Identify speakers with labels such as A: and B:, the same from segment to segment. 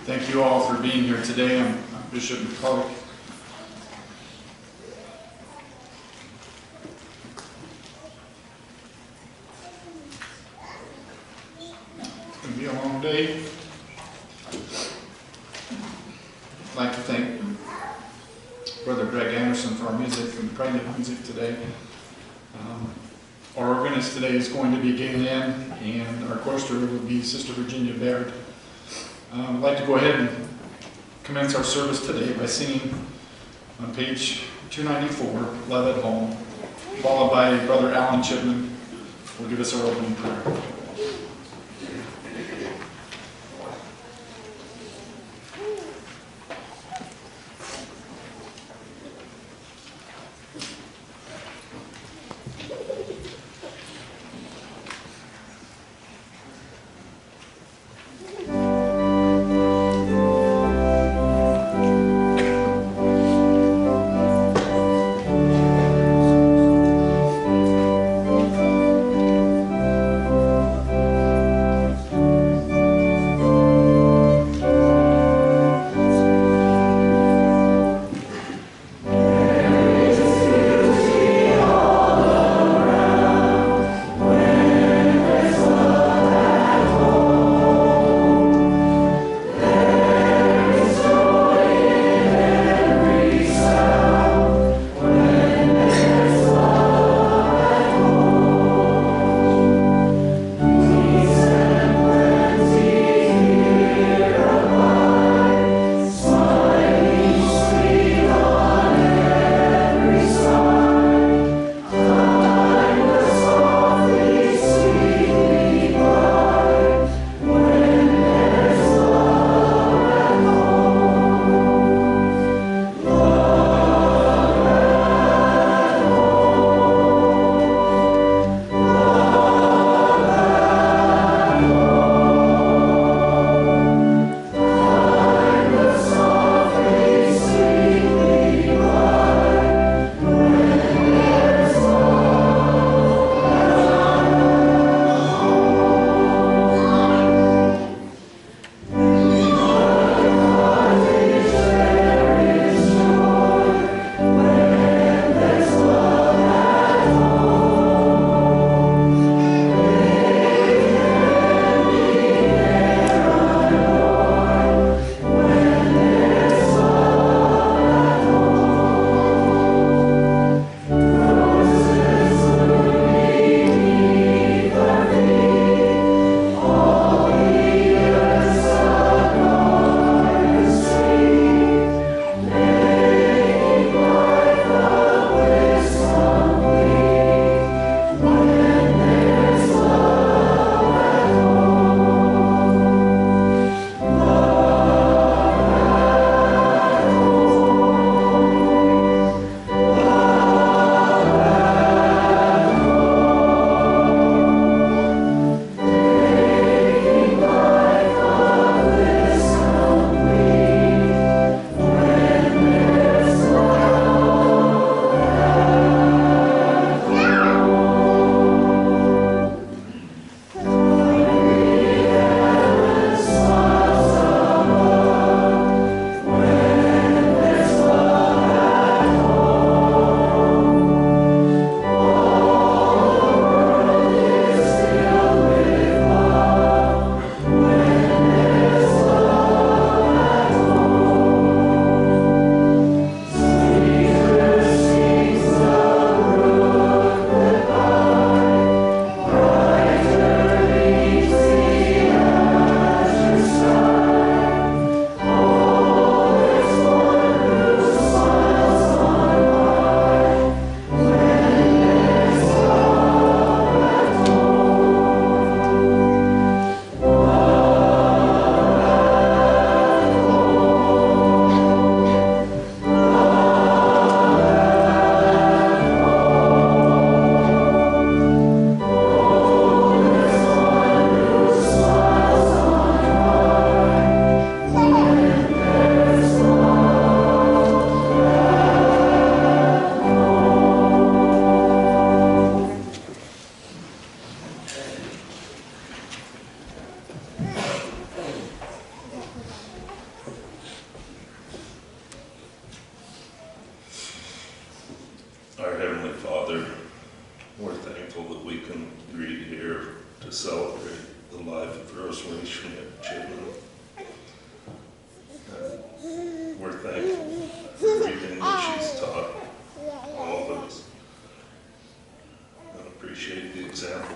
A: Thank you all for being here today. I'm Bishop McCulloch. It's going to be a long day. I'd like to thank Brother Greg Anderson for our music and pregnant music today. Our organist today is going to be Gay Lynn, and our chorister will be Sister Virginia Baird. I'd like to go ahead and commence our service today by singing on page 294, Love at Home, followed by Brother Alan Chipman, who will give us our opening prayer.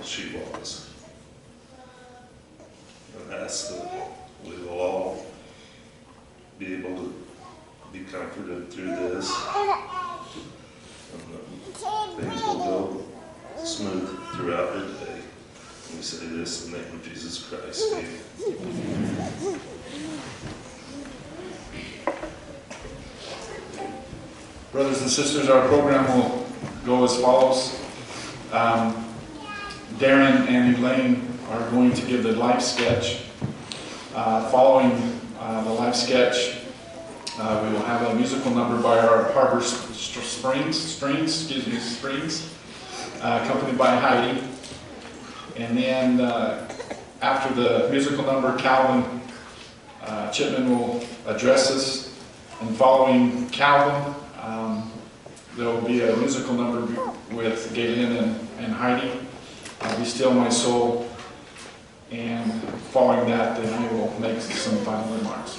B: she was. And ask that we will all be able to be comforted through this, and that things will go smooth throughout her day. And we say this in the name of Jesus Christ. Amen.
A: Brothers and sisters, our program will go as follows. Darren and Elaine are going to give the life sketch. Following the life sketch, we will have a musical number by our Harbor Springs, accompanied by Heidi. And then after the musical number, Calvin Chipman will address us. And following Calvin, there will be a musical number with Galen and Heidi, Be Still My Soul. And following that, then we will make some final remarks.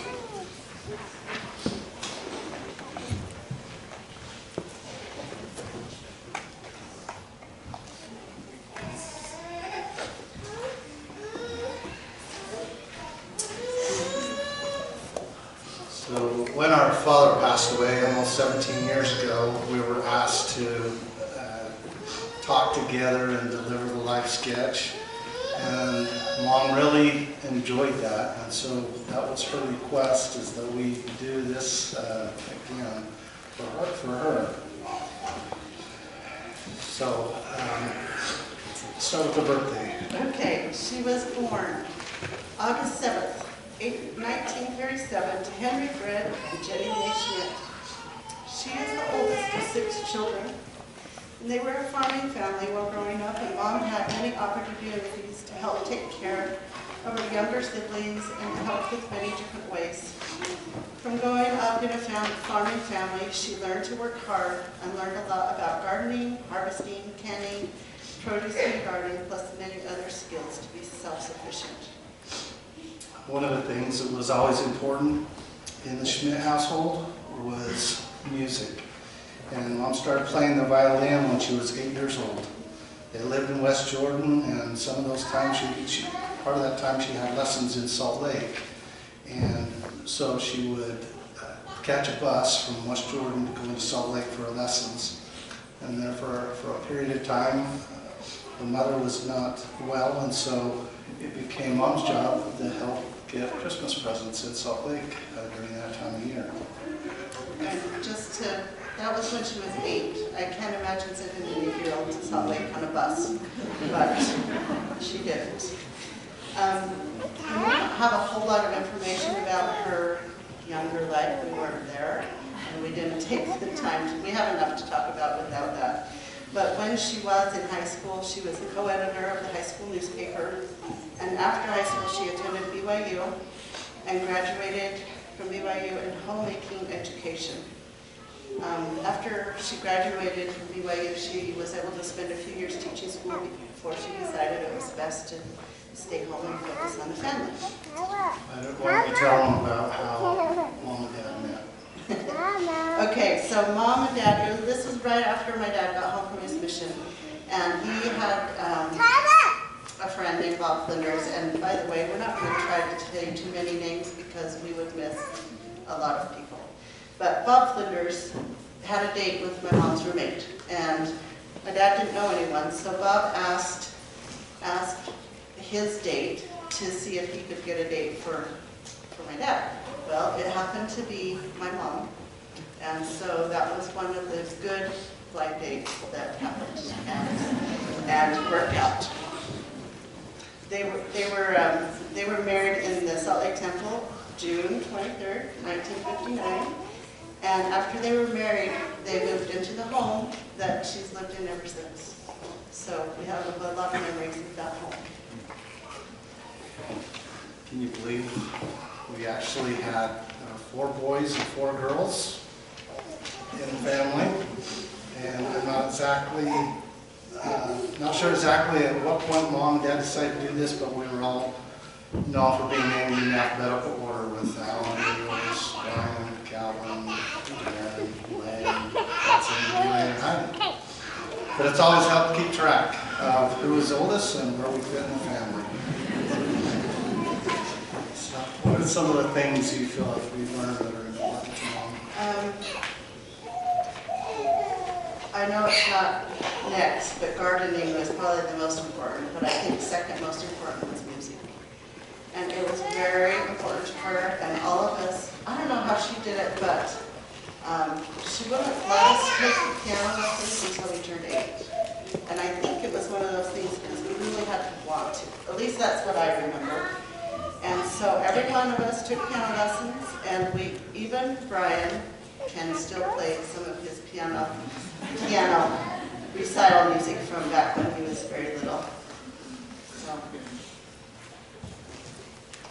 C: So when our father passed away almost 17 years ago, we were asked to talk together and deliver the life sketch. And Mom really enjoyed that, and so that was her request, is that we do this again for her. So, start with the birthday.
D: Okay, she was born August 7th, 1937 to Henry Fred and Jenny Mae Schmidt. She is the oldest of 6 children. And they were a farming family while growing up, and Mom had many opportunities to help take care of her younger siblings and to help with many different ways. From growing up in a farming family, she learned to work hard and learned a lot about gardening, harvesting, canning, produce and gardening, plus many other skills to be self-sufficient.
C: One of the things that was always important in the Schmidt household was music. And Mom started playing the violin when she was 8 years old. They lived in West Jordan, and some of those times, part of that time she had lessons in Salt Lake. And so she would catch a bus from West Jordan to go into Salt Lake for her lessons. And then for a period of time, her mother was not well, and so it became Mom's job to help get Christmas presents in Salt Lake during that time of year.
D: And that was when she was 8. I can't imagine sending an 8-year-old to Salt Lake on a bus, but she didn't. We don't have a whole lot of information about her younger life. We weren't there, and we didn't take the time we have enough to talk about without that. But when she was in high school, she was the co-editor of the high school newspaper. And after high school, she attended BYU and graduated from BYU in homemaking education. After she graduated from BYU, she was able to spend a few years teaching school before she decided it was best to stay home and focus on the family.
C: Why don't you tell them about how Mom and Dad met?
D: Okay, so Mom and Dad, this was right after my dad got home from his mission, and he had a friend named Bob Flinders, and by the way, we're not going to try to tell you too many names because we would miss a lot of people. But Bob Flinders had a date with my mom's roommate, and my dad didn't know anyone, so Bob asked his date to see if he could get a date for my dad. Well, it happened to be my mom, and so that was one of the good blind dates that happened and worked out. They were married in the Salt Lake Temple, June 23rd, 1959. And after they were married, they moved into the home that she's lived in ever since. So we have a lot of memories of that home.
C: Can you believe we actually had 4 boys and 4 girls in the family? And I'm not sure exactly at what point Mom and Dad decided to do this, but we were all known for being named in alphabetical order with Alan, Lewis, Brian, Calvin, Darren, Lane, Hudson, and Heidi. But it's always helped keep track. of who is oldest and where we fit in the family. So, what are some of the things you feel like we've learned that are important to Mom?
D: I know it's not next, but gardening was probably the most important, but I think second most important was music. And it was very important to her and all of us. I don't know how she did it, but she wouldn't let us take the piano lessons until we turned 8. And I think it was one of those things because we really had to want to. At least that's what I remember. And so every one of us took piano lessons, and even Brian can still play some of his piano recital music from back when he was very little. So,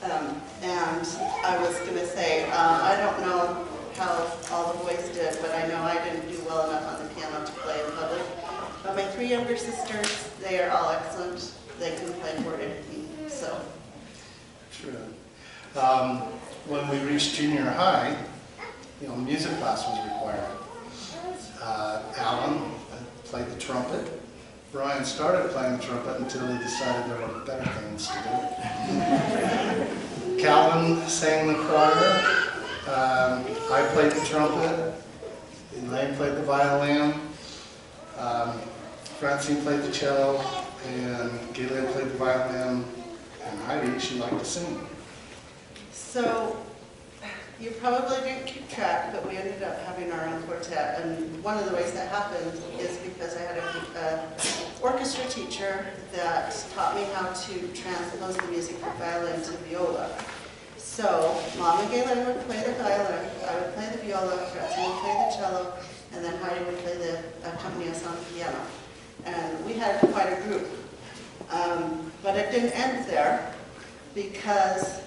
D: and I was going to say, I don't know how all the boys did, but I know I didn't do well enough on the piano to play in public. But my 3 younger sisters, they are all excellent. They can play for anything. So.
C: True. When we reached junior high, music class was required. Alan played the trumpet. Brian started playing the trumpet until he decided there were better things to do. Calvin sang the choir. I played the trumpet. Elaine played the violin. Francine played the cello. And Galen played the violin. And Heidi, she liked to sing.
D: So, you probably didn't keep track, but we ended up having our own quartet. And one of the ways that happened is because I had an orchestra teacher that taught me how to transpose the music from violin to viola. So, Mom and Galen would play the violin, I would play the viola, Francine would play the cello, and then Heidi would play accompany us on the piano. And we had quite a group. But it didn't end there, because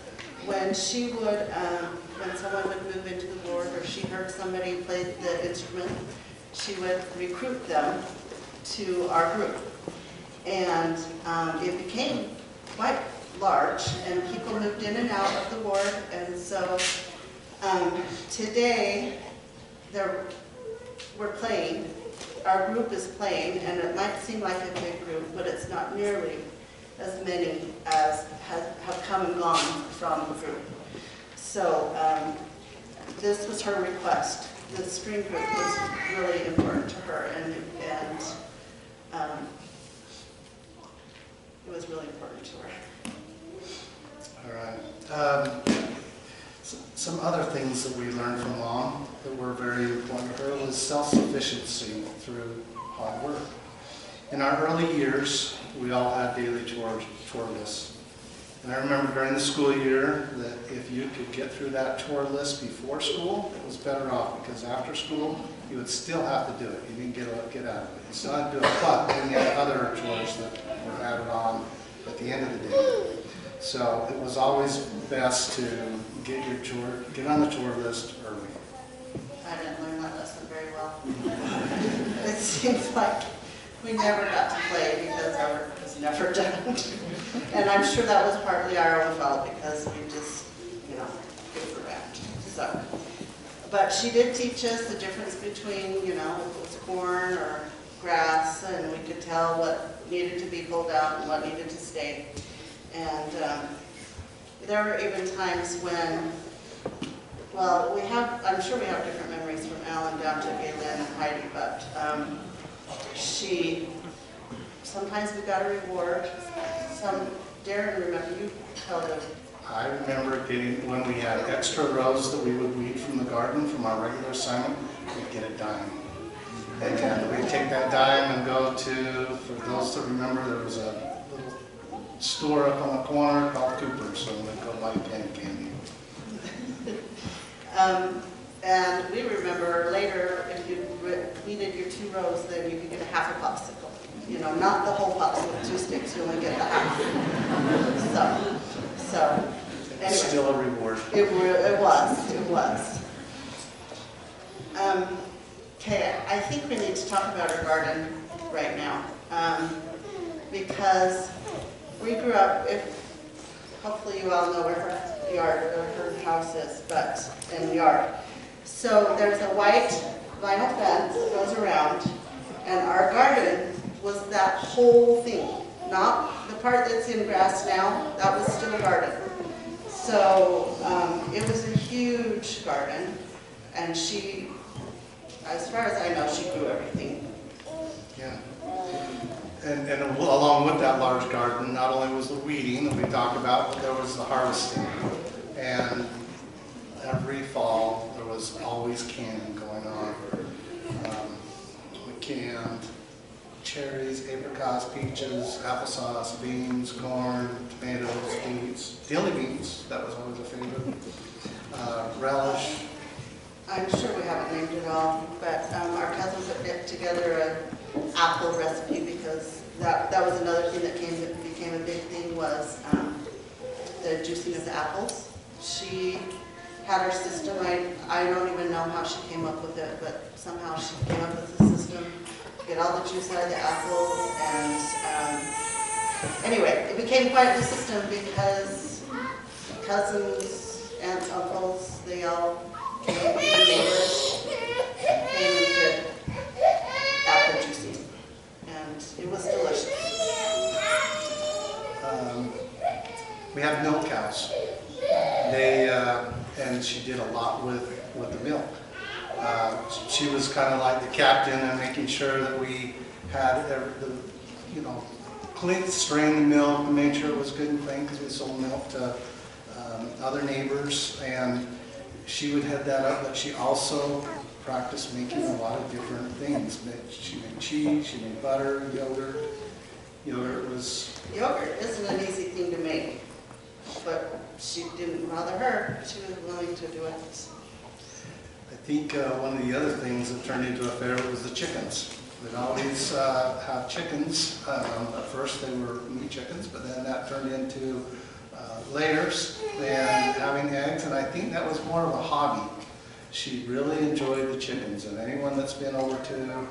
D: when someone would move into the board or she heard somebody play the instrument, she would recruit them to our group. And it became quite large, and people moved in and out of the board. And so today, we're playing. Our group is playing, and it might seem like a big group, but it's not nearly as many as have come and gone from the group. So this was her request. The string group was really important to her, and it was really important to her.
C: All right. Some other things that we learned from Mom that were very important to her was self-sufficiency through hard work. In our early years, we all had daily chore lists. And I remember during the school year that if you could get through that chore list before school, it was better off, because after school, you would still have to do it. You didn't get out of it. You still had to do it, but then you had other chores that were added on at the end of the day. So it was always best to get on the chore list early.
D: I didn't learn that lesson very well. It seems like we never got to play because our work was never done. And I'm sure that was partly our own fault because we just, goofed around. So, but she did teach us the difference between, if it was corn or grass, and we could tell what needed to be pulled out and what needed to stay. And there were even times when, I'm sure we have different memories from Alan down to Galen and Heidi, but sometimes we got a reward. Darren, remember, you held a...
C: I remember when we had extra rows that we would weed from the garden from our regular assignment, we'd get a dime. And we'd take that dime and go to, for those that remember, there was a little store up on the corner called Cooper's, so we'd go buy penny candy.
D: And we remember later, if you weeded your 2 rows, then you could get a half a popsicle. Not the whole popsicle with 2 sticks, you only get the half. So anyway.
C: Still a reward.
D: It was. Okay, I think we need to talk about our garden right now. Because we grew up, hopefully you all know where her house is, but in the yard. So there's a white vinyl fence that goes around, and our garden was that whole thing. Not the part that's in grass now, that was still garden. So it was a huge garden, and she, as far as I know, she grew everything.
C: Yeah. And along with that large garden, not only was the weeding that we talked about, but there was the harvesting. And every fall, there was always canning going on. We canned cherries, apricots, peaches, applesauce, beans, corn, tomatoes, beets, dilly beans, that was always a favorite, relish.
D: I'm sure we haven't named it all, but our cousin put together an apple recipe because that was another thing that became a big thing was the juicing of the apples. She had her system. I don't even know how she came up with it, but somehow she came up with the system to get all the juice out of the apples. And anyway, it became quite the system because cousins, aunts, uncles, they all came, the neighbors came and did apple juicing, and it was delicious.
C: We have milk cows. And she did a lot with the milk. She was kind of like the captain and making sure that we had clean, strained the milk and made sure it was good and clean because we sold milk to other neighbors. And she would head that up, but she also practiced making a lot of different things. She made cheese, she made butter, yogurt. Yogurt isn't an easy thing to make, but she didn't bother her. She was willing to do it. I think one of the other things that turned into a fair was the chickens. We'd always have chickens. At first they were meat chickens, but then that turned into layers and having eggs, and I think that was more of a hobby. She really enjoyed the chickens, and anyone that's been over to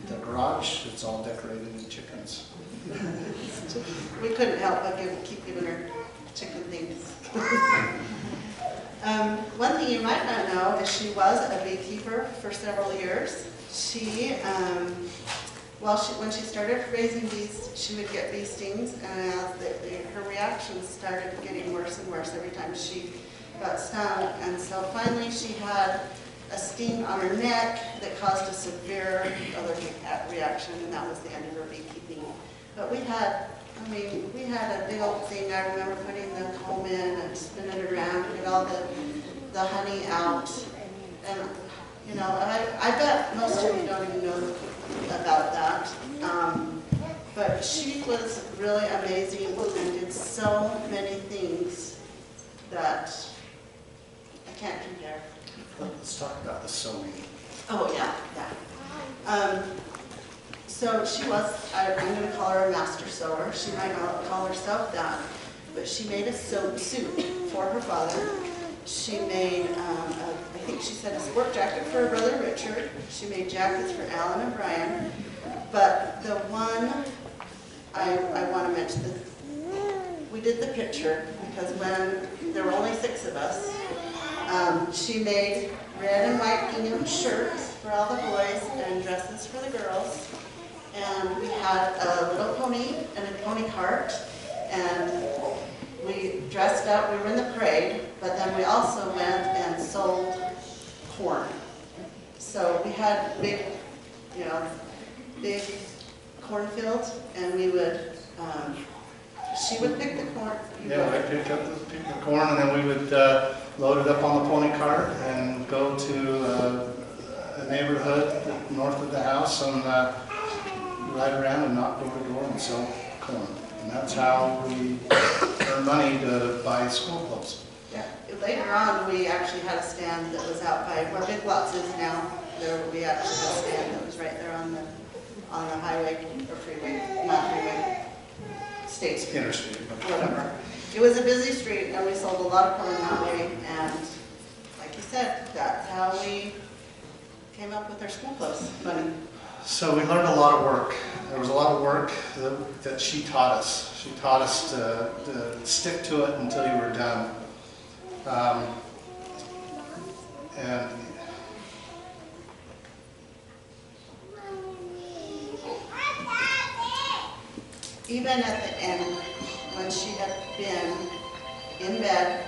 C: the garage, it's all decorated in chickens.
D: We couldn't help but keep giving her chicken things. One thing you might not know is she was a beekeeper for several years. When she started raising bees, she would get bee stings, and as her reactions started getting worse and worse every time she got stung. And so finally she had a sting on her neck that caused a severe allergic reaction, and that was the end of her beekeeping. But we had a big old thing. I remember putting the comb in and spinning it around to get all the honey out. And I bet most of you don't even know about that. But she was really amazing and did so many things that I can't compare.
C: Let's talk about the sewing.
D: Oh, yeah. So she was, I'm going to call her a master sewer. She might not call herself that, but she made a suit for her father. She made, I think she said a sport jacket for her brother Richard. She made jackets for Alan and Brian. But the one I want to mention, we did the picture because when there were only 6 of us, she made red and white gingham shirts for all the boys and dresses for the girls. And we had a little pony and a pony cart, and we dressed up. We were in the parade, but then we also went and sold corn. So we had big cornfields, and we would, she would pick the corn.
C: Yeah, we'd pick the corn, and then we would load it up on the pony cart and go to a neighborhood north of the house and ride around and knock door to door and sell corn. And that's how we earned money to buy school clothes.
D: Yeah. Later on, we actually had a stand that was out by where Big Lots is now. We actually had a stand that was right there on the highway or freeway, not freeway, State Street.
C: Interstate.
D: Whatever. It was a busy street, and we sold a lot of corn that way. And like you said, that's how we came up with our school clothes money. So
C: we learned a lot of work. There was a lot of work that she taught us. She taught us to stick to it until you were done. And
D: even at the end, when she had been in bed,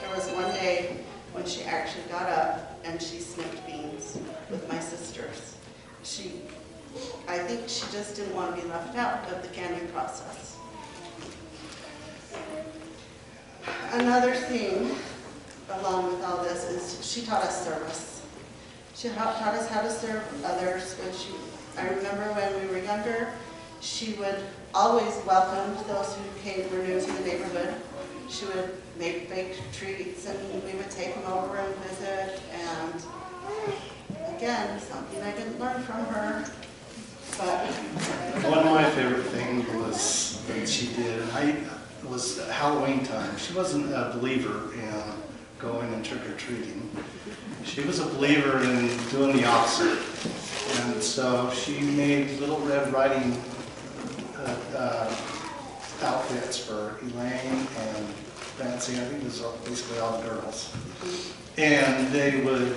D: there was one day when she actually got up and she snipped beans with my sisters. I think she just didn't want to be left out of the canning process. Another thing, along with all this, is she taught us service. She taught us how to serve others. I remember when we were younger, she would always welcome those who were new to the neighborhood. She would make baked treats, and we would take them over and visit. And again, something I didn't learn from her. But
C: one of my favorite things was that she did, was Halloween time. She wasn't a believer in going and trick-or-treating. She was a believer in doing the opposite. And so she made Little Red Riding outfits for Elaine and Nancy. I think it was basically all the girls. And they would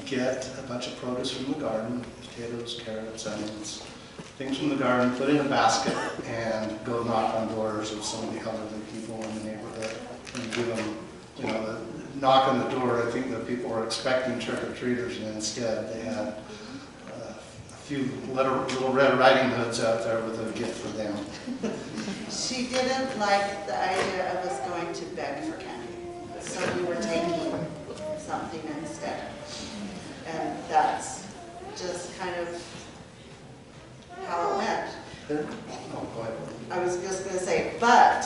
C: get a bunch of produce from the garden, potatoes, carrots, onions, things from the garden, put in a basket, and go knock on doors of some of the elderly people in the neighborhood and give them, knock on the door. I think that people were expecting trick-or-treaters, and instead they had a few little Red Riding Hoods out there with a gift for them.
D: she didn't like the idea of us going to beg for candy, so we were taking something instead. And that's just kind of how it went.
C: Oh, go ahead.
D: I was just going to say, but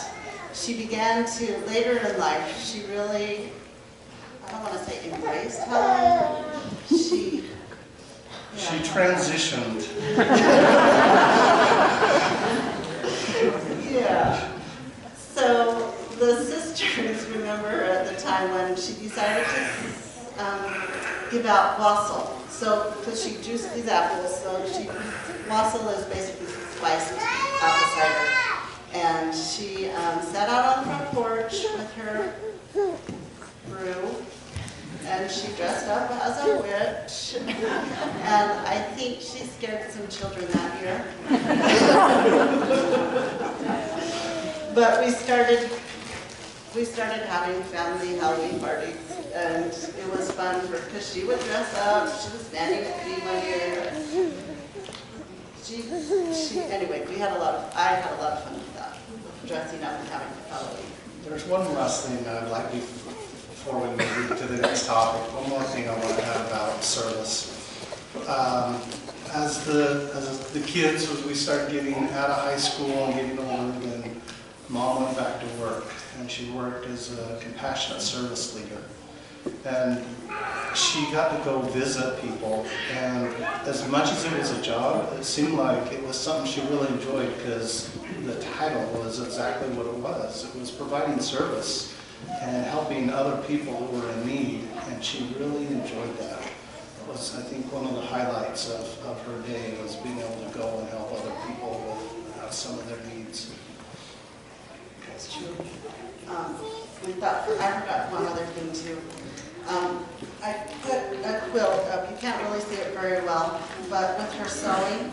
D: she began to, later in life, she really, I don't want to say embraced Halloween.
C: She transitioned.
D: Yeah. So the sisters remember at the time when she decided to give out wassail. So, because she juiced these apples, so wassail is basically spiced apple cider. And she sat out on the front porch with her brew, and she dressed up as a witch. And I think she scared some children that year. But we started having family Halloween parties, and it was fun because she would dress up. She was Nanny McPhee one year. Anyway, I had a lot of fun with that, dressing up and having Halloween.
C: There's one last thing I'd like before we move to the next topic. One more thing I want to add about service. As the kids, as we started getting out of high school and getting older, then Mom went back to work, and she worked as a compassionate service leader. And she got to go visit people, and as much as it was a job, it seemed like it was something she really enjoyed, because the title was exactly what it was. It was providing service and helping other people who were in need, and she really enjoyed that. It was, I think, one of the highlights of her day was being able to go and help other people with some of their needs.
D: That's true. I forgot one other thing too. I put a quilt up. You can't really see it very well, but with her sewing,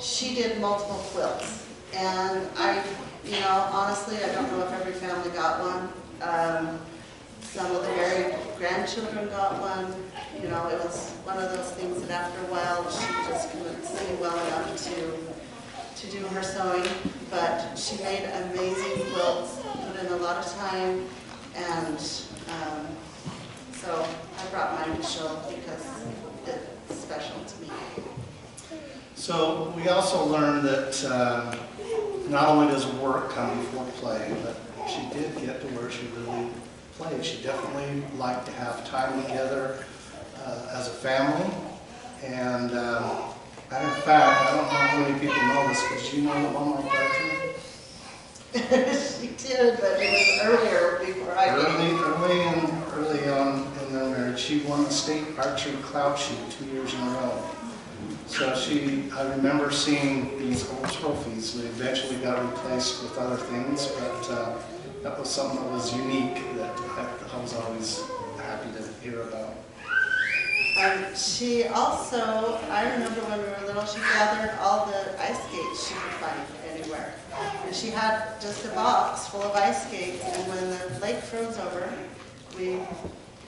D: she did multiple quilts. And honestly, I don't know if every family got one. Some of the married grandchildren got one. It was one of those things that after a while, she just couldn't see well enough to do her sewing. But she made amazing quilts, put in a lot of time, and so I brought mine to show because it's special to me.
C: So we also learned that not only does work come before play, but she did get to where she really played. She definitely liked to have time together as a family. And matter of fact, I don't know how many people know this, but did you know that Mom liked archery?
D: She did, but it was earlier before I did.
C: Early on in their marriage, she won the state archery clout shoot 2 years in a row. So I remember seeing these old trophies. They eventually got replaced with other things, but that was something that was unique that I was always happy to hear about.
D: She also, I remember when we were little, she gathered all the ice skates she could find anywhere. And she had just a box full of ice skates, and when the lake froze over,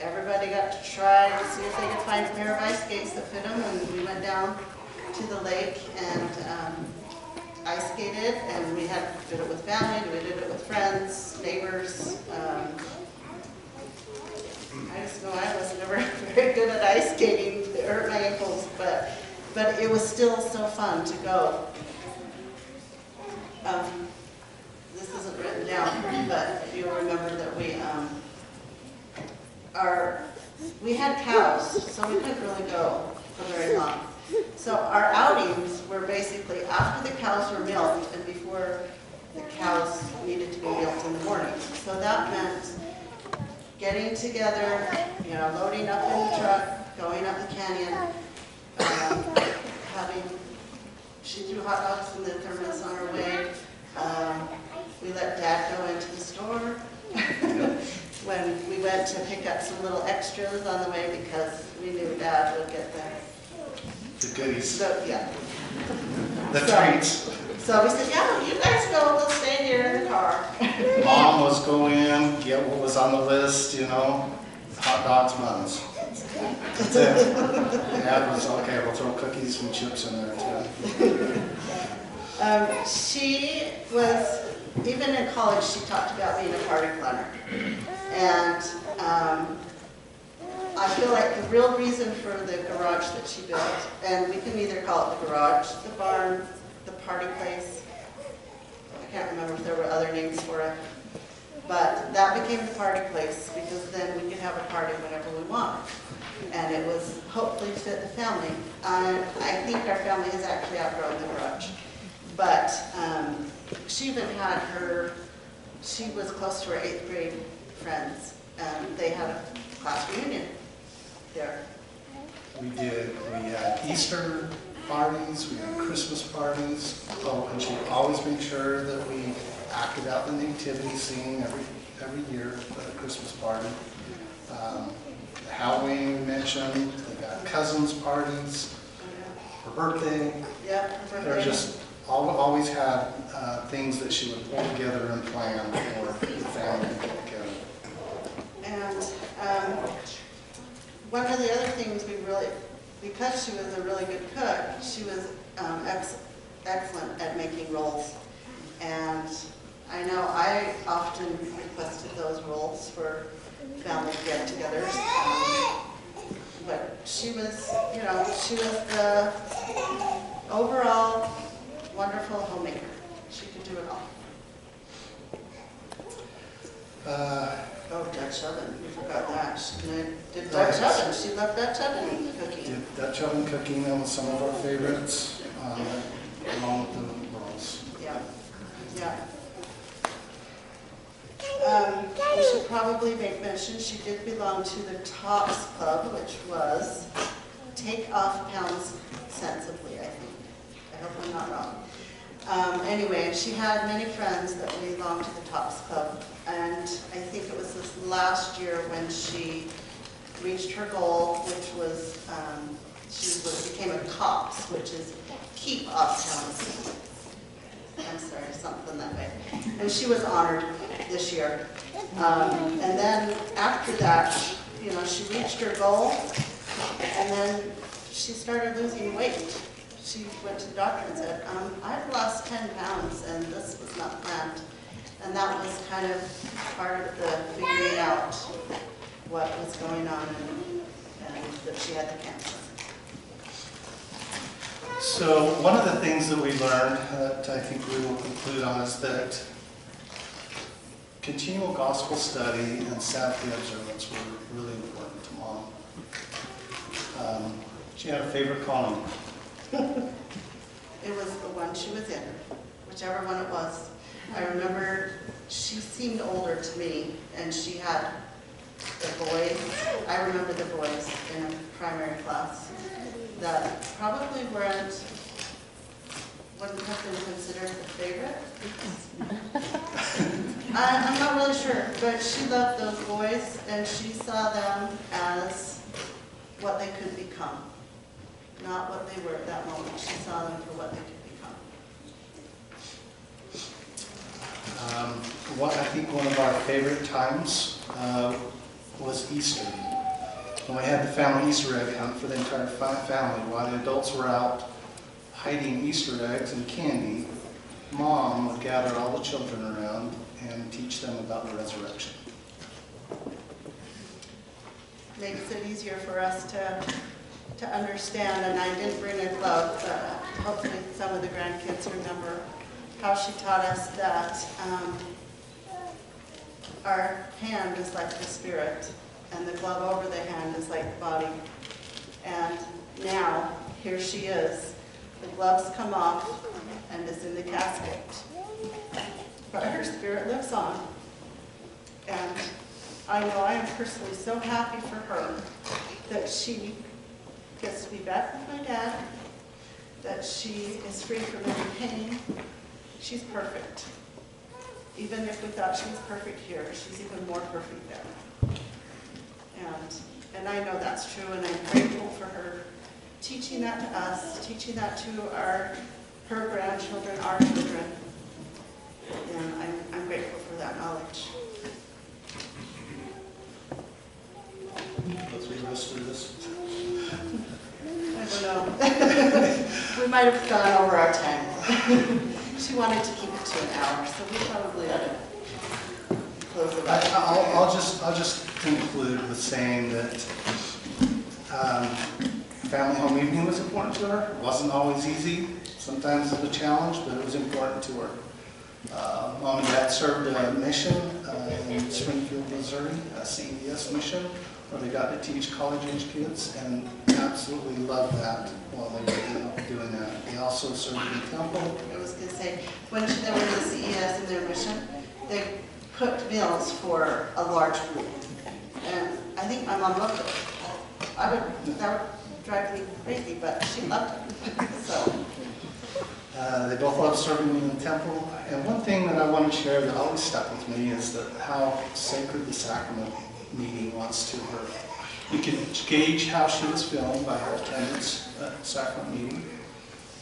D: everybody got to try to see if they could find a pair of ice skates that fit them, and we went down to the lake and ice skated, and we did it with family, we did it with friends, neighbors. I just know I was never very good at ice skating. It hurt my ankles, but it was still so fun to go. This isn't written down, but you'll remember that we had cows, so we couldn't really go for very long. So our outings were basically after the cows were milked and before the cows needed to be milked in the morning. So that meant getting together, loading up in the truck, going up the canyon, she threw hot dogs in the thermos on her way. We let Dad go into the store. When we went to pick up some little extras on the way because we knew Dad would get
C: The goodies,
D: so, yeah.
C: the treats.
D: So we said, yeah, you guys go, we'll stay here in the car.
C: Mom was go in, get what was on the list, hot dogs, buns. That's it. Dad was, okay, we'll throw cookies and chips in there too.
D: She was, even in college, she talked about being a party planner. And I feel like the real reason for the garage that she built, and we can either call it the garage, the barn, the party place. I can't remember if there were other names for it. But that became the party place because then we could have a party whenever we want. And it was hopefully to fit the family. I think our family has actually outgrown the garage. But she even had she was close to her 8th grade friends. They had a class reunion there.
C: We did. We had Easter parties, we had Christmas parties. Oh, and she always made sure that we acted out the nativity scene every year for the Christmas party. Halloween we mentioned. They got cousins parties for birthday.
D: Yep, her birthday.
C: They're just always had things that she would pull together and plan for the family to get together.
D: And one of the other things because she was a really good cook, she was excellent at making rolls. And I know I often requested those rolls for family get-togethers. But she was the overall wonderful homemaker. She could do it all. Dutch oven. We forgot that. She did Dutch oven. She loved Dutch oven cooking.
C: Did Dutch oven cooking, that was some of our favorites, along with the rolls.
D: Yeah. Yeah. We should probably make mention, she did belong to the Tops Club, which was take off pounds sensibly, I think. I hope I'm not wrong. Anyway, she had many friends that belonged to the Tops Club, and I think it was this last year when she reached her goal, which was became a COPS, which is keep off pounds. I'm sorry, something that way. And she was honored this year. And then after that, she reached her goal, and then she started losing weight. She went to the doctor and said, I've lost 10 pounds, and this was not planned. And that was kind of part of the figuring out what was going on and that she had the cancer.
C: So one of the things that we learned that I think we will conclude on is that continual gospel study and Sabbath observance were really important to Mom. She had a favorite calling.
D: It was the one she was in, whichever one it was. I remember she seemed older to me, and she had the boys. I remember the boys in a primary class that probably wouldn't have been considered the favorite. I'm not really sure, but she loved those boys, and she saw them as what they could become, not what they were at that moment. She saw them for what they could become.
C: I think one of our favorite times was Easter. When we had the family Easter egg hunt for the entire family, while the adults were out hiding Easter eggs and candy, Mom would gather all the children around and teach them about the resurrection.
D: Makes it easier for us to understand, and I didn't bring a glove, but hopefully some of the grandkids remember how she taught us that our hand is like the spirit, and the glove over the hand is like the body. And now, here she is. The gloves come off, and it's in the casket. But her spirit lives on. And I know I am personally so happy for her that she gets to be back with my dad, that she is free from any pain. She's perfect. Even if we thought she was perfect here, she's even more perfect there. And I know that's true, and I'm grateful for her teaching that to us, teaching that to her grandchildren, our children. And I'm grateful for that knowledge.
C: Let's read the rest of this.
D: I don't know. We might have gone over our time. She wanted to keep it to an hour, so we probably ought to close it up.
C: I'll just conclude with saying that family home evening was important to her. It wasn't always easy. Sometimes it was a challenge, but it was important to her. Mom and Dad served a mission in Springfield, Missouri, a CES mission, where they got to teach college-age kids, and absolutely loved that while they were doing that. They also served in the temple.
D: I was going to say, when they were in the CES in their mission, they cooked meals for a large group. And I think my mom loved it. That would drive me crazy, but she loved it. So.
C: They both love serving in the temple. And one thing that I want to share that always stuck with me is that how sacred the sacrament meeting was to her. You could gauge how she was feeling by her attendance at the sacrament meeting.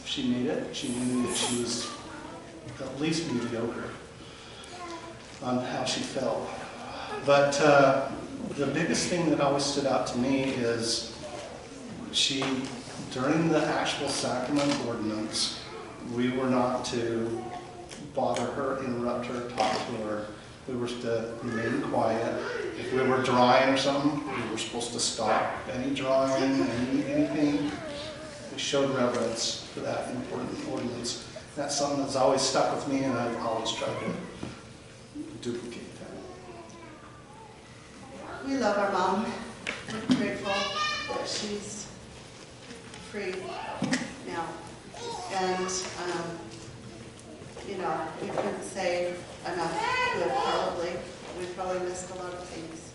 C: If she made it, she knew that she was at least mediocre on how she felt. But the biggest thing that always stood out to me is during the actual sacrament ordinance, we were not to bother her, interrupt her, talk to her. We were to remain quiet. If we were drawing or something, we were supposed to stop any drawing, anything. We showed reverence for that important ordinance. That's something that's always stuck with me, and I've always tried to duplicate that.
D: We love our mom. We're grateful that she's free now. And, we couldn't say enough good, probably. We probably missed a lot of things.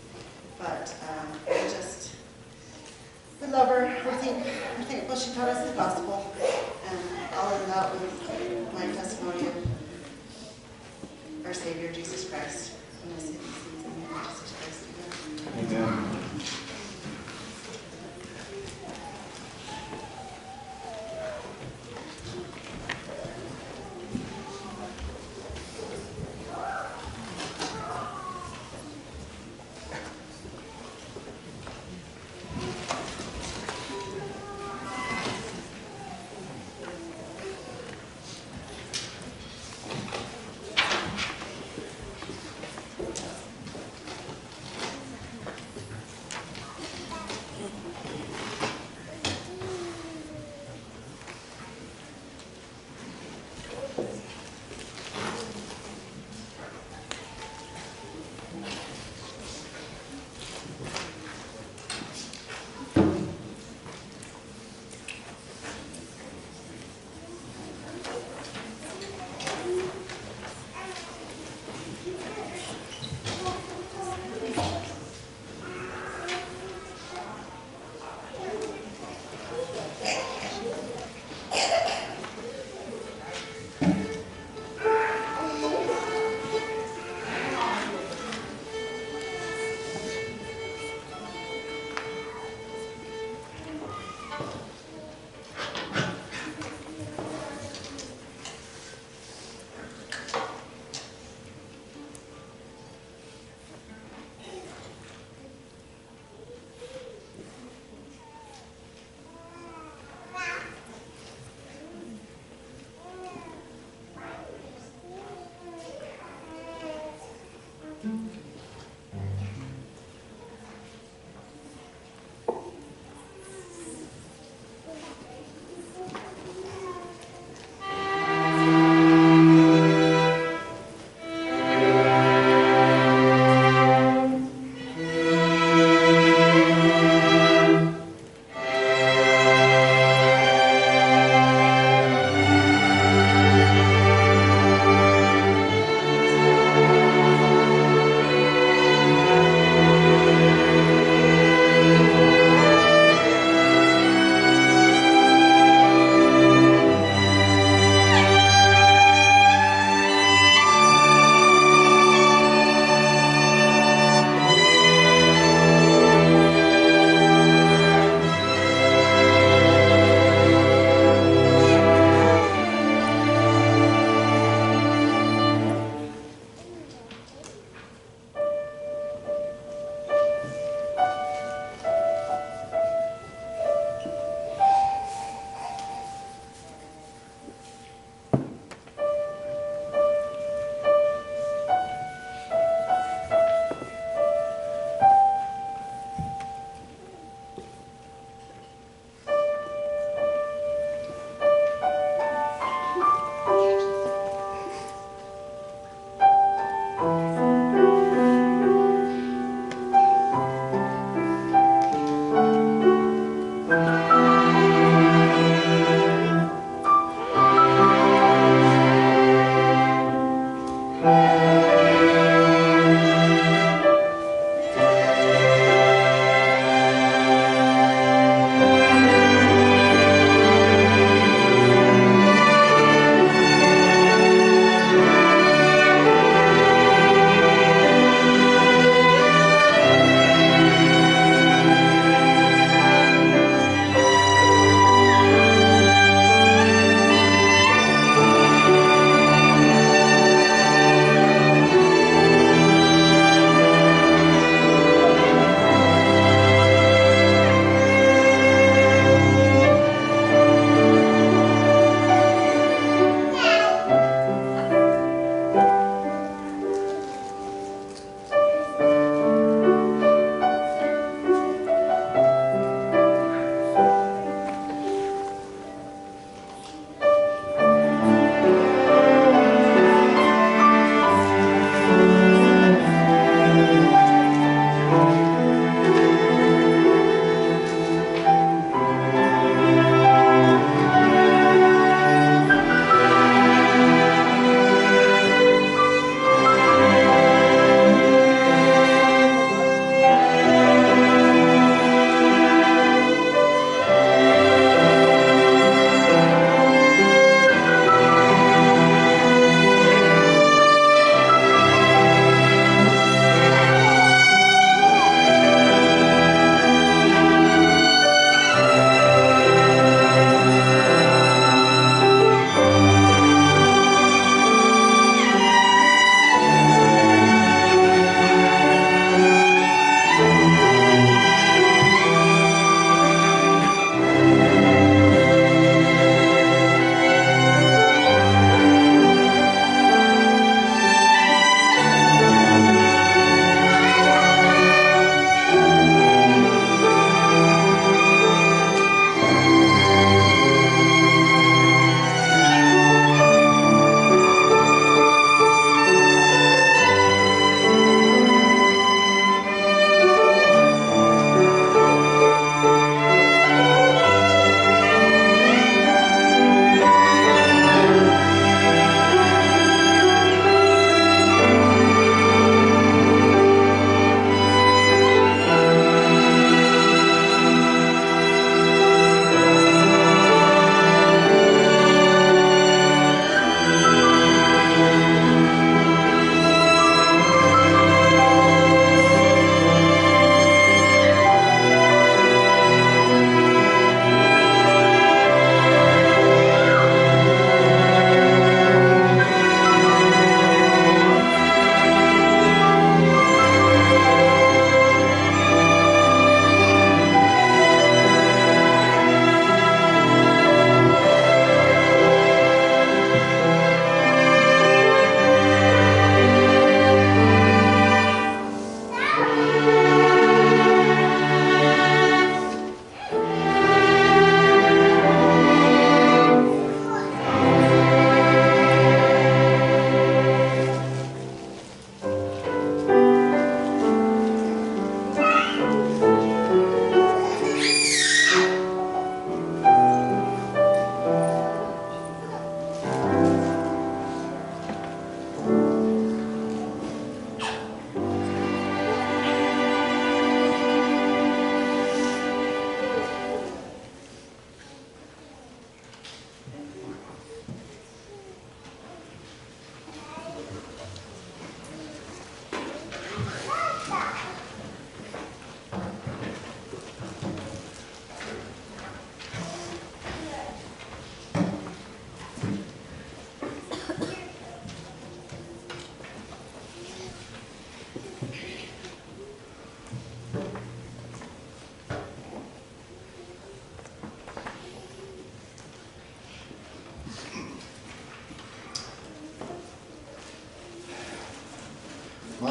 D: But we love her. We're thankful she taught us the gospel. And I'll end that with my testimony of our Savior, Jesus Christ. And I say these things in the name of Jesus Christ. Amen.
C: Amen.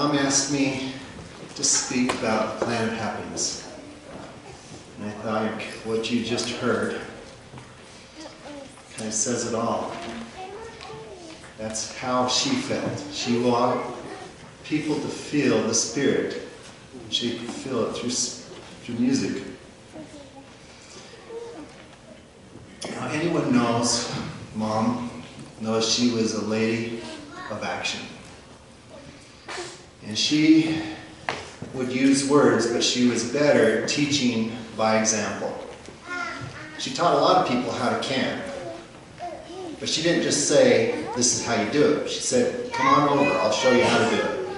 E: Mom asked me to speak about the plan of happiness. And I thought, what you just heard kind of says it all. That's how she felt. She wanted people to feel the Spirit. She could feel it through music. Now, anyone knows, Mom knows she was a lady of action. And she would use words, but she was better teaching by example. She taught a lot of people how to camp. But she didn't just say, this is how you do it. She said, come on over, I'll show you how to do it.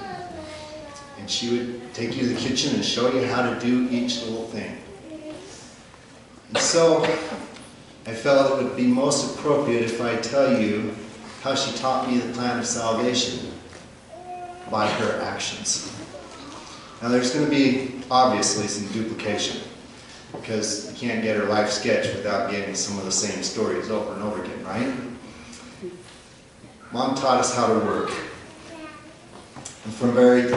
E: And she would take you to the kitchen and show you how to do each little thing. And so, I felt it would be most appropriate if I tell you how she taught me the plan of salvation by her actions. Now there's going to be, obviously, some duplication, because you can't get her life sketch without getting some of the same stories over and over again, right? Mom taught us how to work. And from a very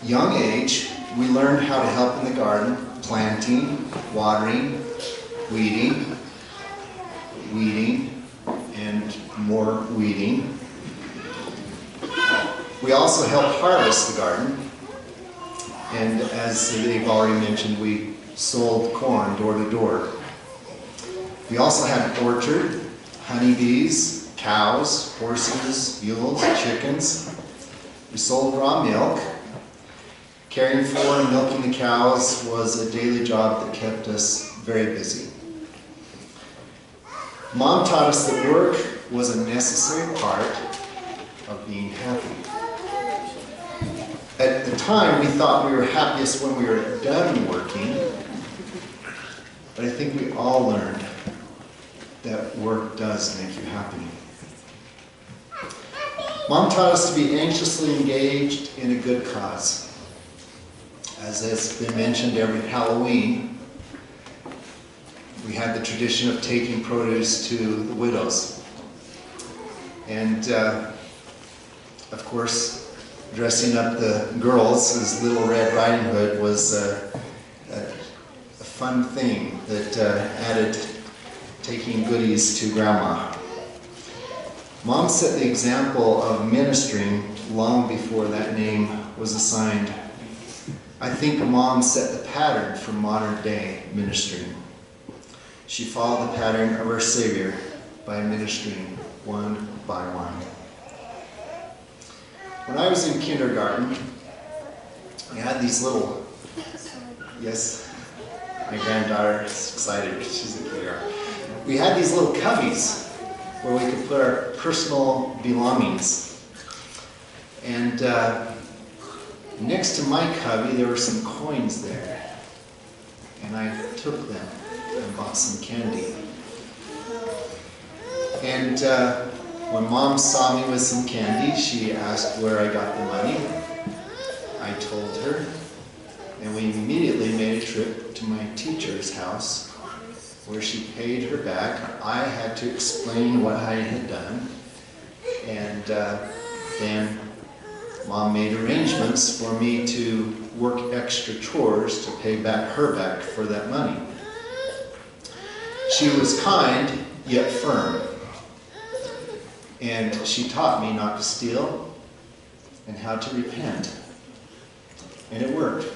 E: young age, we learned how to help in the garden, planting, watering, weeding, and more weeding. We also helped harvest the garden. And as they've already mentioned, we sold corn door to door. We also had an orchard, honeybees, cows, horses, mules, chickens. We sold raw milk. Caring for and milking the cows was a daily job that kept us very busy. Mom taught us that work was a necessary part of being happy. At the time, we thought we were happiest when we were done working, but I think we all learned that work does make you happy. Mom taught us to be anxiously engaged in a good cause. As has been mentioned, every Halloween, we had the tradition of taking produce to the widows. And, of course, dressing up the girls as Little Red Riding Hood was a fun thing that added taking goodies to Grandma. Mom set the example of ministering long before that name was assigned. I think Mom set the pattern for modern day ministering. She followed the pattern of our Savior by ministering one by one. When I was in kindergarten, we had these little, yes, my granddaughter is excited because she's in kindergarten. We had these little cubbies where we could put our personal belongings. And next to my cubby, there were some coins there. And I took them and bought some candy. And when Mom saw me with some candy, she asked where I got the money. I told her, and we immediately made a trip to my teacher's house, where she paid her back. I had to explain what I had done, and then Mom made arrangements for me to work extra chores to pay her back for that money. She was kind, yet firm. And she taught me not to steal and how to repent. And it worked.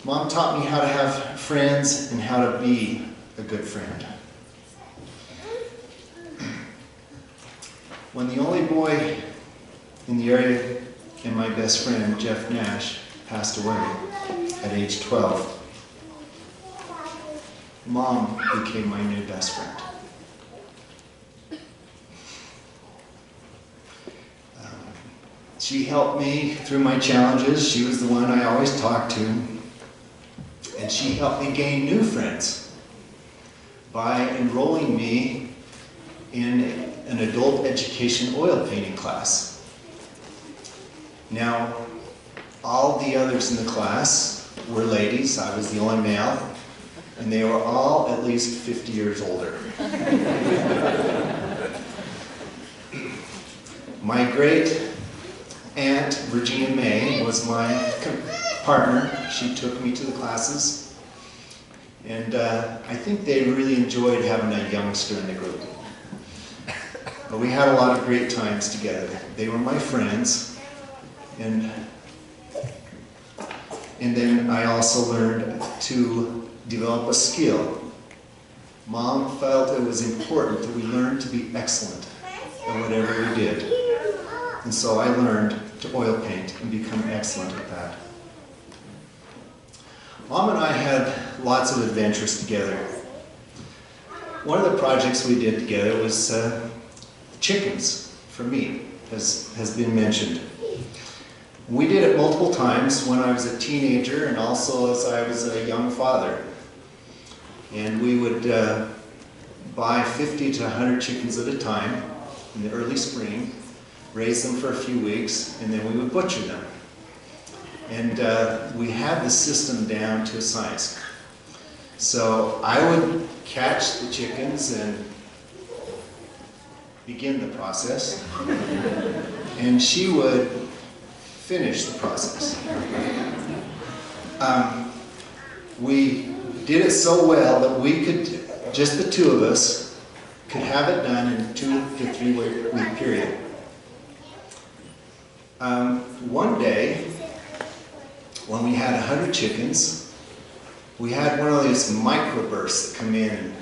E: Mom taught me how to have friends and how to be a good friend. When the only boy in the area and my best friend, Jeff Nash, passed away at age 12, Mom became my new best friend. She helped me through my challenges. She was the one I always talked to. And she helped me gain new friends by enrolling me in an adult education oil painting class. Now, all the others in the class were ladies. I was the only male. And they were all at least 50 years older. My great aunt, Virginia May, was my partner. She took me to the classes. And I think they really enjoyed having a youngster in the group. But we had a lot of great times together. They were my friends. And then I also learned to develop a skill. Mom felt it was important that we learn to be excellent at whatever we did. And so I learned to oil paint and become excellent at that. Mom and I had lots of adventures together. One of the projects we did together was chickens for meat, as has been mentioned. We did it multiple times when I was a teenager and also as I was a young father. And we would buy 50 to 100 chickens at a time in the early spring, raise them for a few weeks, and then we would butcher them. And we had the system down to a science. So I would catch the chickens and begin the process, and she would finish the process. We did it so well that we could, just the two of us, could have it done in a 2 to 3 week period. One day, when we had 100 chickens, we had one of these microbursts that come in and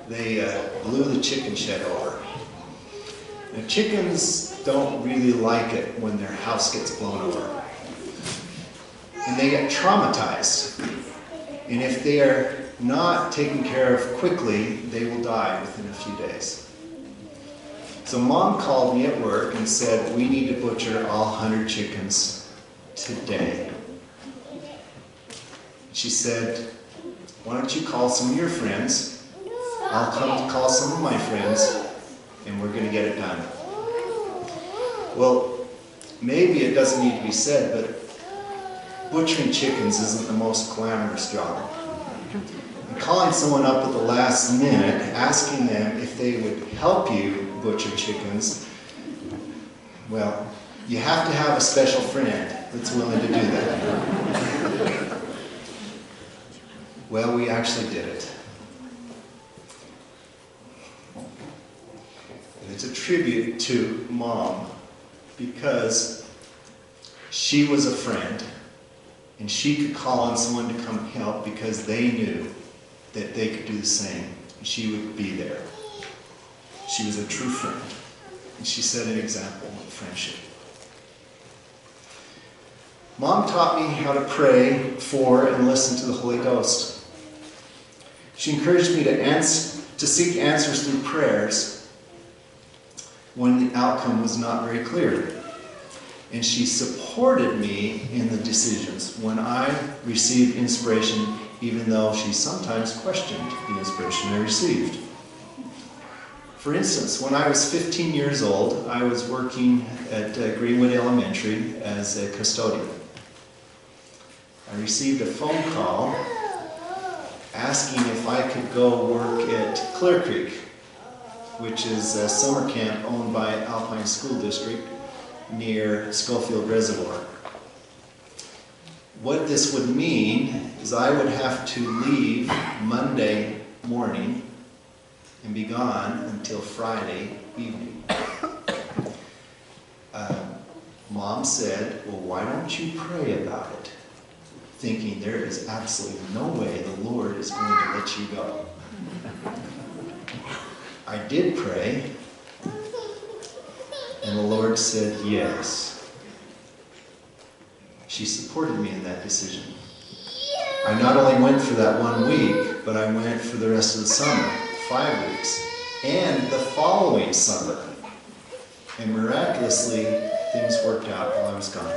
E: they blew the chicken shed over. Now, chickens don't really like it when their house gets blown over. And they get traumatized. And if they are not taken care of quickly, they will die within a few days. So Mom called me at work and said, we need to butcher all 100 chickens today. She said, why don't you call some of your friends? I'll come to call some of my friends, and we're going to get it done. Well, maybe it doesn't need to be said, but butchering chickens isn't the most glamorous job. And calling someone up at the last minute, asking them if they would help you butcher chickens, well, you have to have a special friend that's willing to do that. Well, we actually did it. And it's a tribute to Mom, because she was a friend and she could call on someone to come help because they knew that they could do the same. And she would be there. She was a true friend, and she set an example of friendship. Mom taught me how to pray for and listen to the Holy Ghost. She encouraged me to seek answers through prayers when the outcome was not very clear. And she supported me in the decisions when I received inspiration, even though she sometimes questioned the inspiration I received. For instance, when I was 15 years old, I was working at Greenwood Elementary as a custodian. I received a phone call asking if I could go work at Clear Creek, which is a summer camp owned by Alpine School District near Schofield Reservoir. What this would mean is I would have to leave Monday morning and be gone until Friday evening. Mom said, well, why don't you pray about it? Thinking there is absolutely no way the Lord is going to let you go. I did pray, and the Lord said yes. She supported me in that decision. I not only went for that 1 week, but I went for the rest of the summer, 5 weeks, and the following summer. And miraculously, things worked out while I was gone.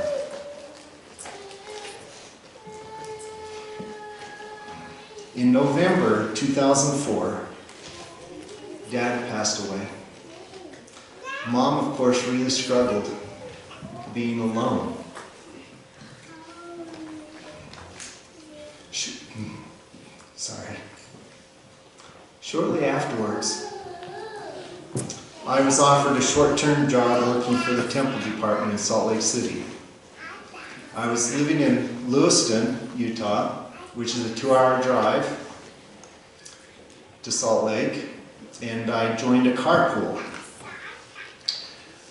E: In November 2004, Dad passed away. Mom, of course, really struggled being alone. Shortly afterwards, I was offered a short-term job working for the Temple Department in Salt Lake City. I was living in Lewiston, Utah, which is a 2-hour drive to Salt Lake, and I joined a carpool.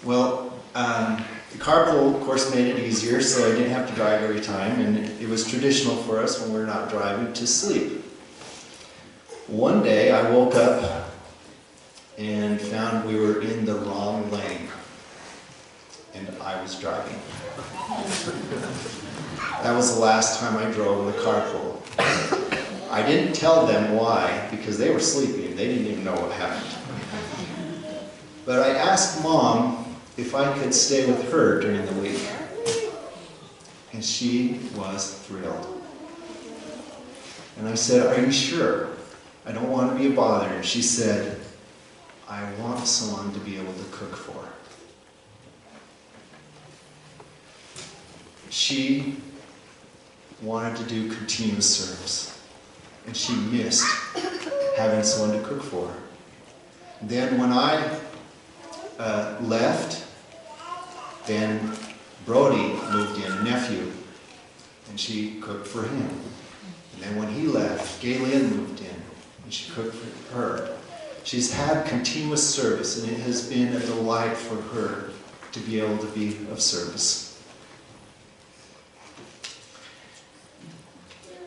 E: Well, the carpool, of course, made it easier, so I didn't have to drive every time, and it was traditional for us when we were not driving to sleep. One day I woke up and found we were in the wrong lane, and I was driving. That was the last time I drove in the carpool. I didn't tell them why, because they were sleeping. They didn't even know what happened. But I asked Mom if I could stay with her during the week, and she was thrilled. And I said, "Are you sure? I don't want to be a bother." And she said, "I want someone to be able to cook for." She wanted to do continuous service, and she missed having someone to cook for her. Then when I left, then Brody moved in, a nephew, and she cooked for him. And then when he left, Galen moved in, and she cooked for her. She's had continuous service, and it has been a delight for her to be able to be of service.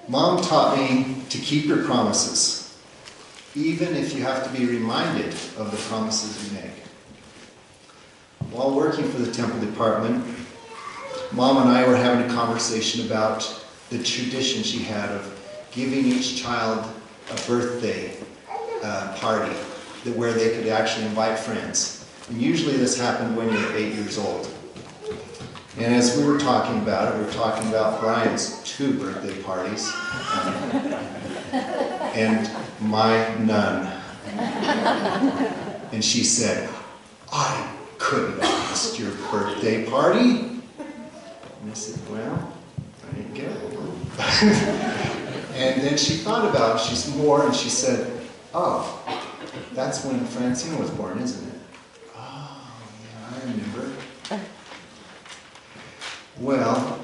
E: Mom taught me to keep your promises, even if you have to be reminded of the promises you make. While working for the Temple Department, Mom and I were having a conversation about the tradition she had of giving each child a birthday party where they could actually invite friends. And usually this happened when you're 8 years old. And as we were talking about it, we were talking about Brian's 2 birthday parties and my none. And she said, "I couldn't have missed your birthday party." And I said, "Well, I didn't get it." And then she thought about it, she's more, and she said, "Oh, that's when Francine was born, isn't it?" "Oh, yeah, I remember." Well,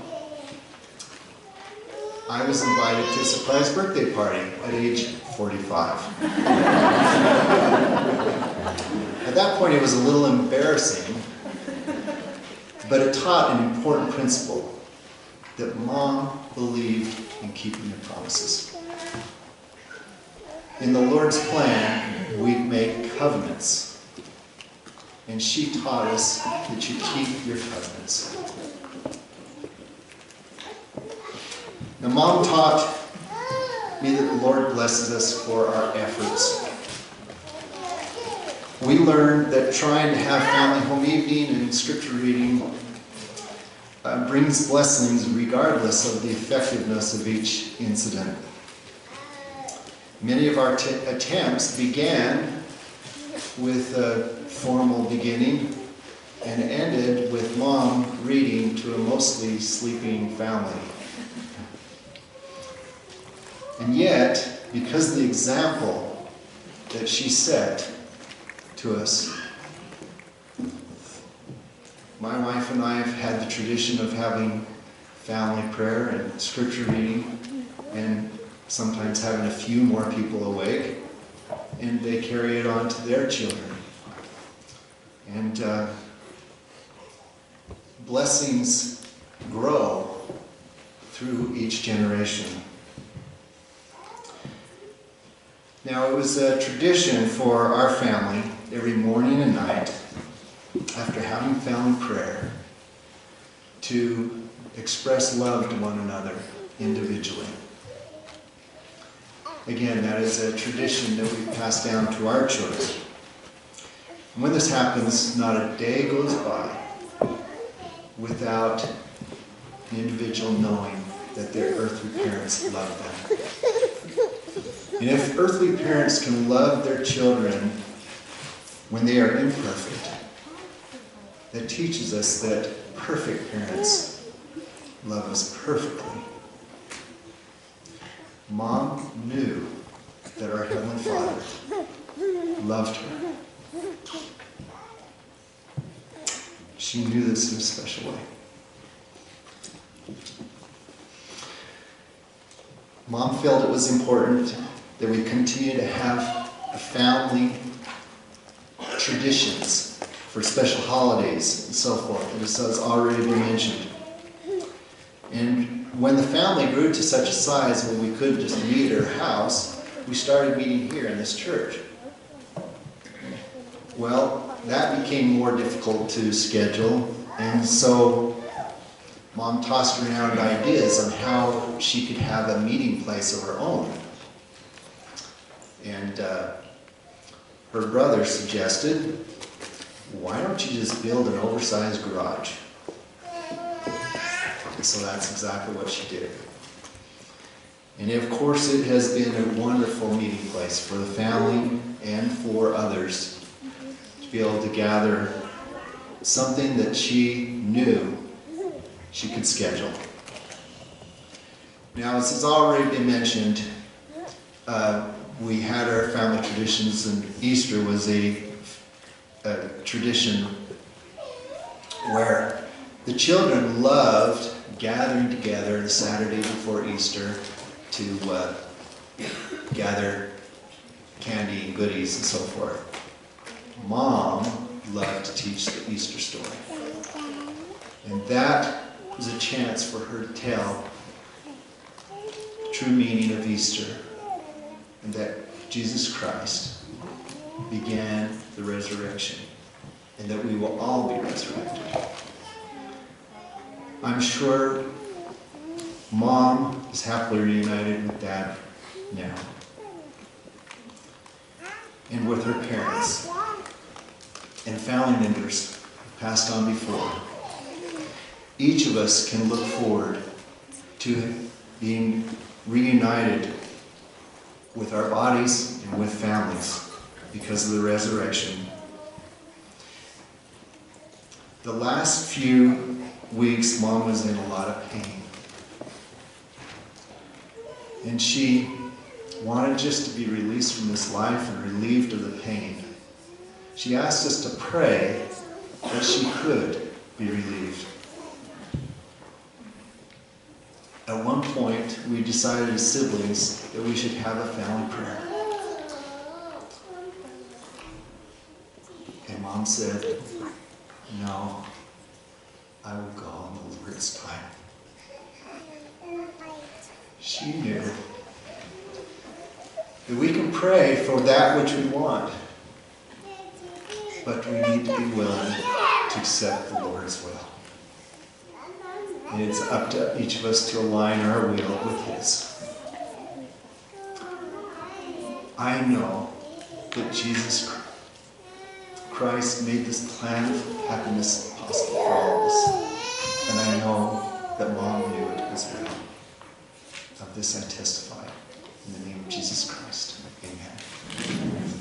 E: I was invited to a surprise birthday party at age 45. At that point, it was a little embarrassing, but it taught an important principle, that Mom believed in keeping her promises. In the Lord's plan, we make covenants, and she taught us that you keep your covenants. Now, Mom taught me that the Lord blesses us for our efforts. We learned that trying to have family home evening and scripture reading brings blessings regardless of the effectiveness of each incident. Many of our attempts began with a formal beginning and ended with Mom reading to a mostly sleeping family. And yet, because of the example that she set to us, my wife and I have had the tradition of having family prayer and scripture reading, and sometimes having a few more people awake, and they carry it on to their children. And blessings grow through each generation. Now, it was a tradition for our family every morning and night, after having family prayer, to express love to one another individually. Again, that is a tradition that we pass down to our children. And when this happens, not a day goes by without the individual knowing that their earthly parents love them. And if earthly parents can love their children when they are imperfect, that teaches us that perfect parents love us perfectly. Mom knew that our Heavenly Father loved her. She knew this in a special way. Mom felt it was important that we continue to have a family traditions for special holidays and so forth, and this has already been mentioned. And when the family grew to such a size where we couldn't just meet at her house, we started meeting here in this church. Well, that became more difficult to schedule, and so Mom tossed around ideas on how she could have a meeting place of her own. And her brother suggested, why don't you just build an oversized garage? And so that's exactly what she did. And of course it has been a wonderful meeting place for the family and for others to be able to gather something that she knew she could schedule. Now, as has already been mentioned, we had our family traditions, and Easter was a tradition where the children loved gathering together the Saturday before Easter to gather candy and goodies and so forth. Mom loved to teach the Easter story. And that was a chance for her to tell the true meaning of Easter, and that Jesus Christ began the resurrection, and that we will all be resurrected. I'm sure Mom is happily reunited with Dad now, and with her parents and family members who passed on before. Each of us can look forward to being reunited with our bodies and with families because of the resurrection. The last few weeks, Mom was in a lot of pain. And she wanted just to be released from this life and relieved of the pain. She asked us to pray that she could be relieved. At one point, we decided as siblings that we should have a family prayer. And Mom said, no, I will go on the Lord's time. She knew that we can pray for that which we want, but we need to be willing to accept the Lord's will. And it's up to each of us to align our will with His. I know that Jesus Christ made this plan of happiness possible for all of us. And I know that Mom knew it as well. Of this I testify. In the name of Jesus Christ. Amen.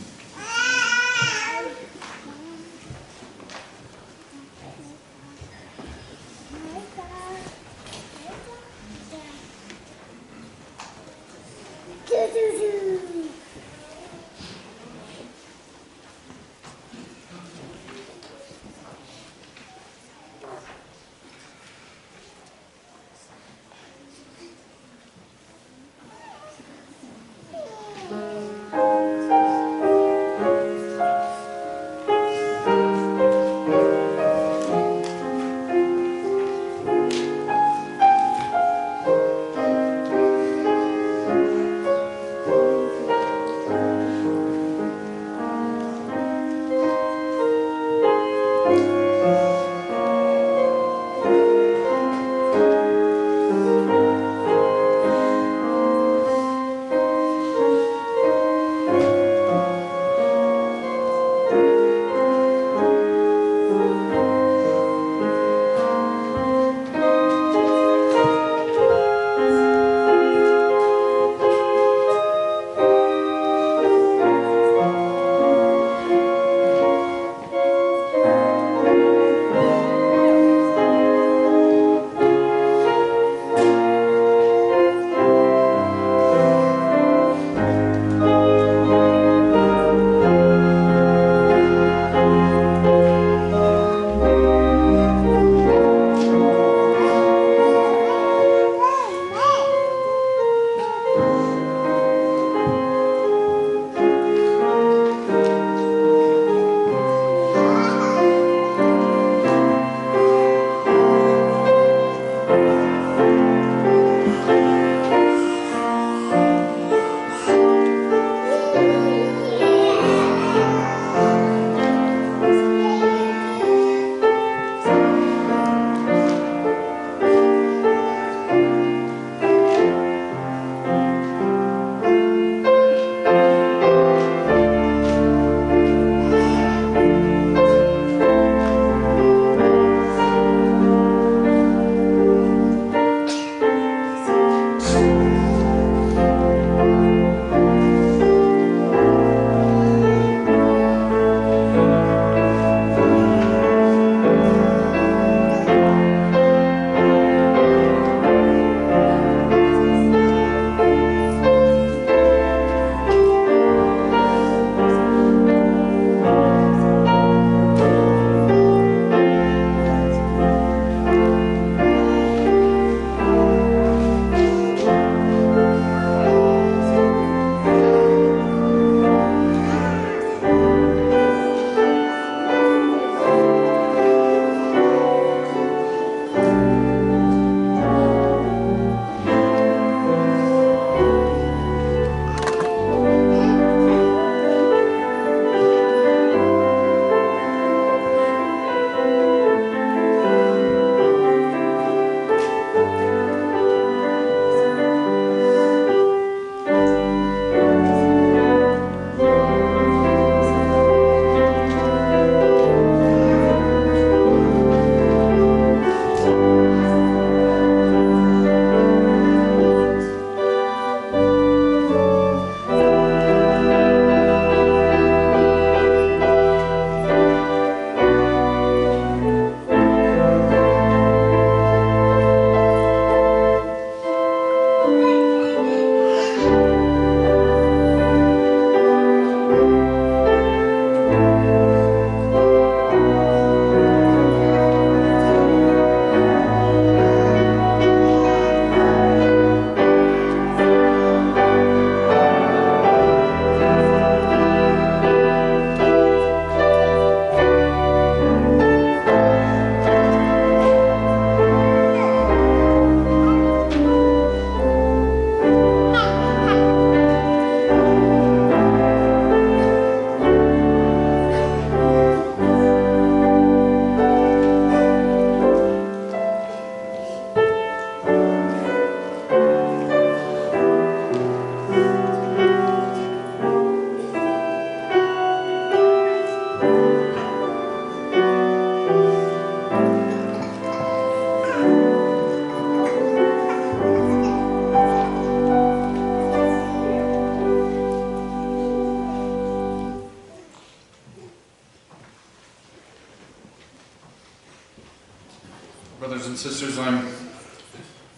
A: Sisters, I'm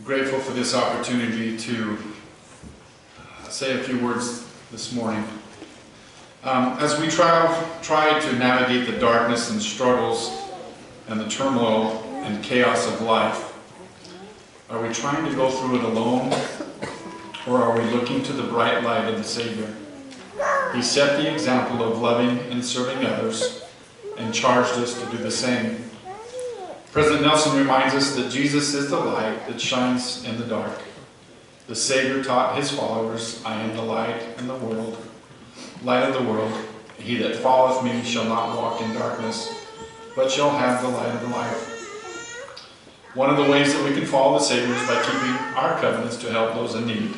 A: grateful for this opportunity to say a few words this morning. As we try to navigate the darkness and struggles and the turmoil and chaos of life, are we trying to go through it alone, or are we looking to the bright light of the Savior? He set the example of loving and serving others and charged us to do the same. President Nelson reminds us that Jesus is the light that shines in the dark. The Savior taught his followers, "I am the light of the world. He that followeth me shall not walk in darkness, but shall have the light of life." One of the ways that we can follow the Savior is by keeping our covenants to help those in need.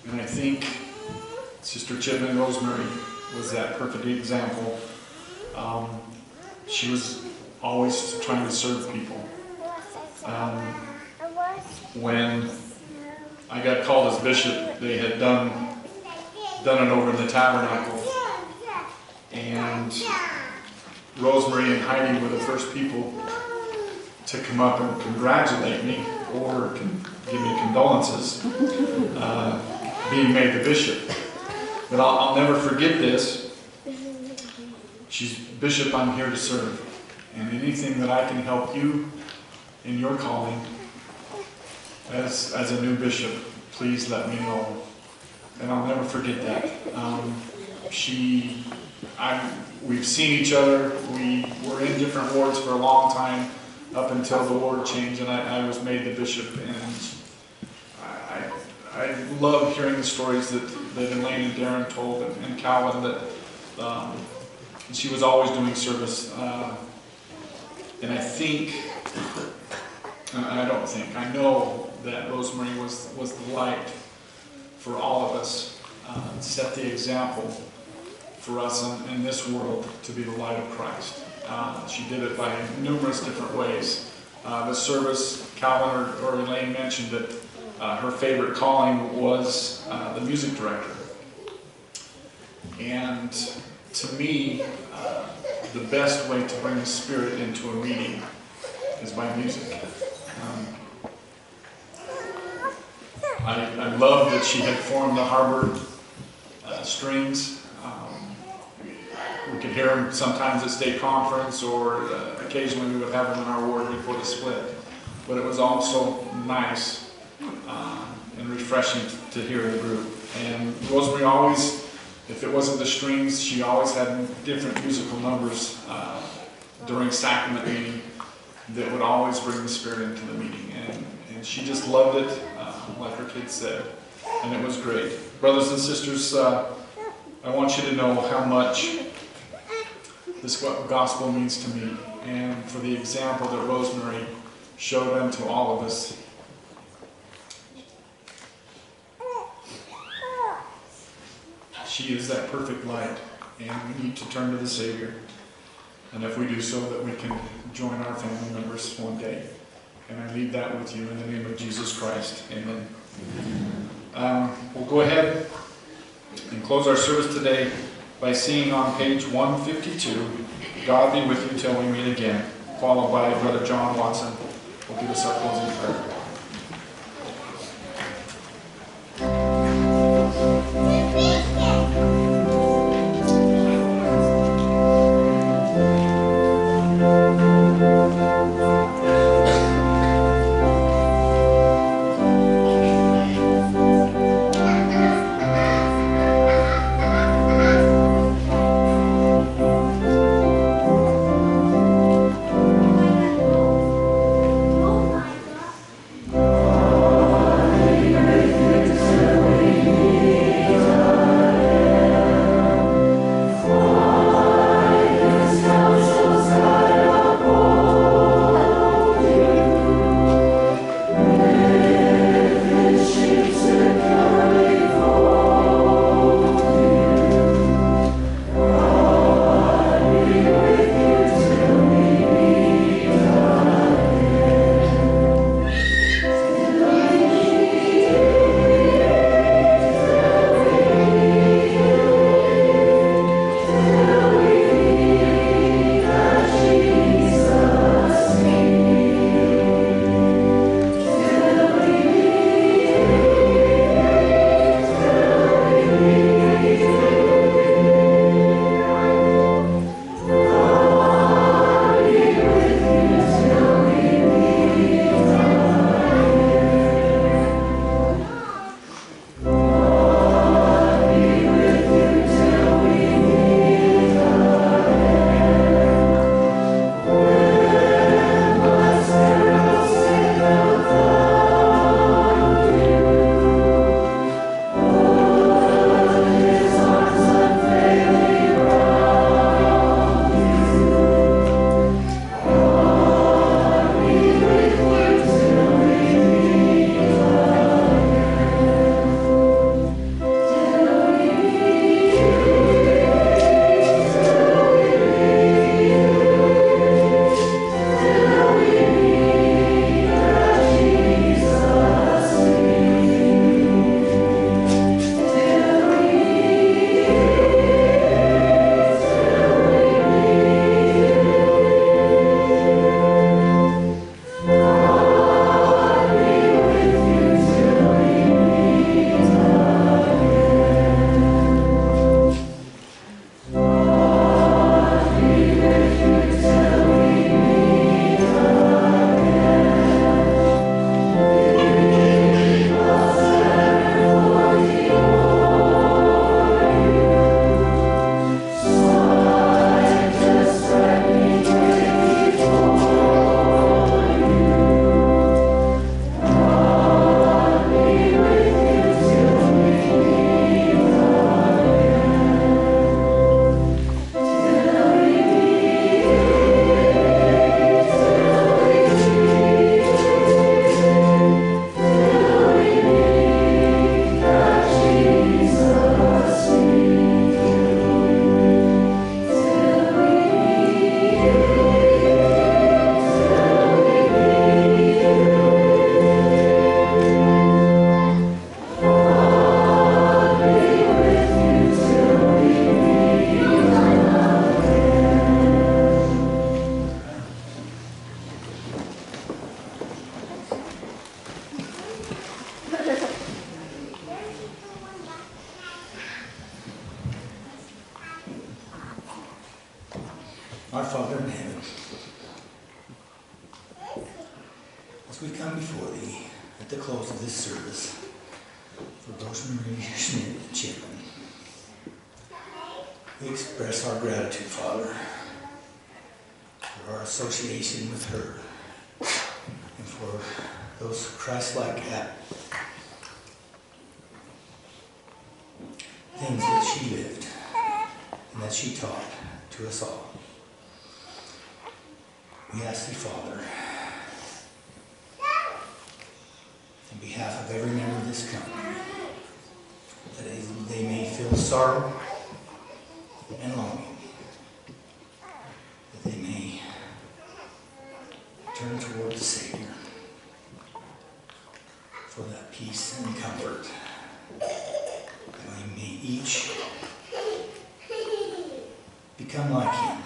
A: And I think Sister Chipman and Rosemarie was that perfect example. She was always trying to serve people. When I got called as bishop, they had done it over in the tabernacle, and Rosemarie and Heidi were the first people to come up and congratulate me or give me condolences being made the bishop. But I'll never forget this. She's bishop, I'm here to serve. And anything that I can help you in your calling as a new bishop, please let me know. And I'll never forget that. We've seen each other. We were in different wards for a long time up until the ward changed and I was made the bishop. And I love hearing the stories that Elaine and Darren told and Calvin, that she was always doing service. And I know that Rosemarie was the light for all of us, set the example for us in this world to be the light of Christ. She did it by numerous different ways. The service, Calvin or Elaine mentioned that her favorite calling was the music director. And to me, the best way to bring the Spirit into a meeting is by music. I love that she had formed the Harbor Strings. We could hear them sometimes at state conference, or occasionally we would have them in our ward before the split. But it was also nice and refreshing to hear the group. And Rosemarie always, if it wasn't the strings, she always had different musical numbers during sacrament meeting that would always bring the Spirit into the meeting. And she just loved it, like her kids said. And it was great. Brothers and sisters, I want you to know how much this gospel means to me, and for the example that Rosemarie showed unto all of us. She is that perfect light, and we need to turn to the Savior. And if we do so, that we can join our family members one day. And I leave that with you in the name of Jesus Christ. Amen. We'll go ahead and close our service today by singing on page 152, "God Be With You Till We Meet Again," followed by Brother John Watson will give us our closing prayer.
F: Our Father in heaven, as we come before Thee at the close of this service for Rosemarie, Schmidt, and Chipman, we express our gratitude, Father, for our association with her and for those Christ-like things that she lived and that she taught to us all. We ask Thee, Father, on behalf of every member of this company, that they may feel sorrow and longing, that they may turn toward the Savior for that peace and comfort, that we may each become like Him,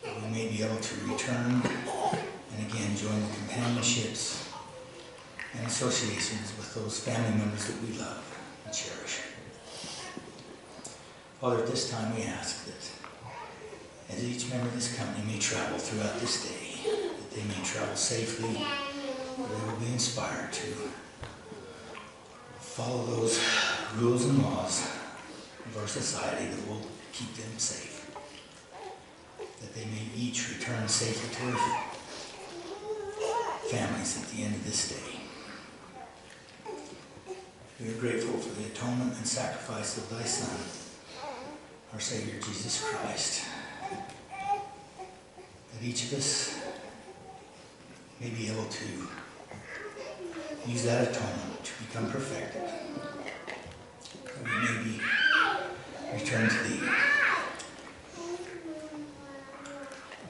F: that we may be able to return and again join the companionships and associations with those family members that we love and cherish. Father, at this time we ask that as each member of this company may travel throughout this day, that they may travel safely, that they will be inspired to follow those rules and laws of our society that will keep them safe, that they may each return safely to their families at the end of this day. We are grateful for the atonement and sacrifice of Thy Son, our Savior Jesus Christ, that each of us may be able to use that atonement to become perfected, that we may be returned to Thee.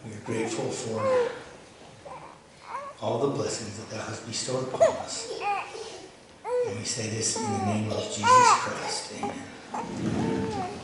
F: We are grateful for all the blessings that Thou hast bestowed upon us. And we say this in the name of Jesus Christ. Amen.